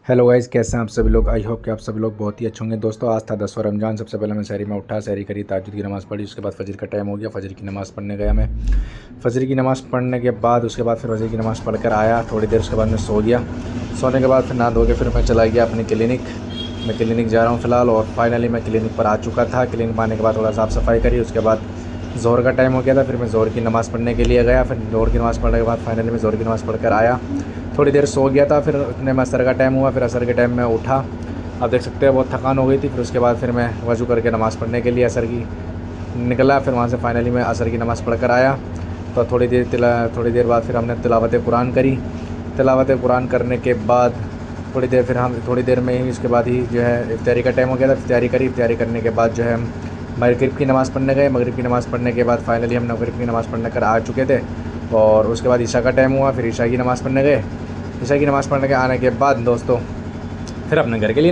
Hello guys, कैसे हैं आप सभी लोग। आई होप कि आप सभी लोग बहुत ही अच्छे होंगे। दोस्तों, आज था 10वां रमज़ान। सबसे पहले मैं शहरी में उठा, शहरी करी, तहज्जुद की नमाज़ पढ़ी। उसके बाद फजर का टाइम हो गया, फजर की नमाज़ पढ़ने गया मैं। फजर की नमाज़ पढ़ने के बाद उसके बाद फिर फजर की नमाज़ पढ़ कर आया। थोड़ी देर उसके बाद मैं सो गया। सोने के बाद फिर नहा धो के फिर मैं चला गया अपनी क्लिनिक। मैं क्लिनिक जा रहा हूँ फ़िलहाल, और फाइनली मैं क्लिनिक पर आ चुका था। क्लिनिक में आने के बाद थोड़ा साफ़ सफाई करी। उसके बाद ज़ोहर का टाइम हो गया था, फिर मैं ज़ोहर की नमाज़ पढ़ने के लिए गया। फिर ज़ोहर की नमाज़ पढ़ने के बाद फाइनली मैं ज़ोहर की नमाज़ पढ़ कर आया। थोड़ी देर सो गया था, फिर इतने में असर का टाइम हुआ। फिर असर के टाइम में उठा। आप देख सकते हैं बहुत थकान हो गई थी। फिर उसके बाद फिर मैं वज़ू करके नमाज़ पढ़ने के लिए असर की निकला। फिर वहाँ से फाइनली मैं असर की नमाज़ पढ़ कर आया। तो थोड़ी देर बाद फिर हमने तिलावत कुरान करी। तिलावत कुरान करने के बाद थोड़ी देर में ही उसके बाद ही जो है इफ्तारी का टाइम हो गया था। इफ्तारी करी। इफ्तारी करने के बाद जो है हम मगरिब की नमाज़ पढ़ने गए। मगरिब की नमाज़ पढ़ने के बाद फाइनली हम मगरिब की नमाज़ पढ़ने कर आ चुके थे। और उसके बाद ईशा का टाइम हुआ, फिर ईशा की नमाज़ पढ़ने गए। ईशा की नमाज़ पढ़ने के आने के बाद दोस्तों फिर अपने घर के लिए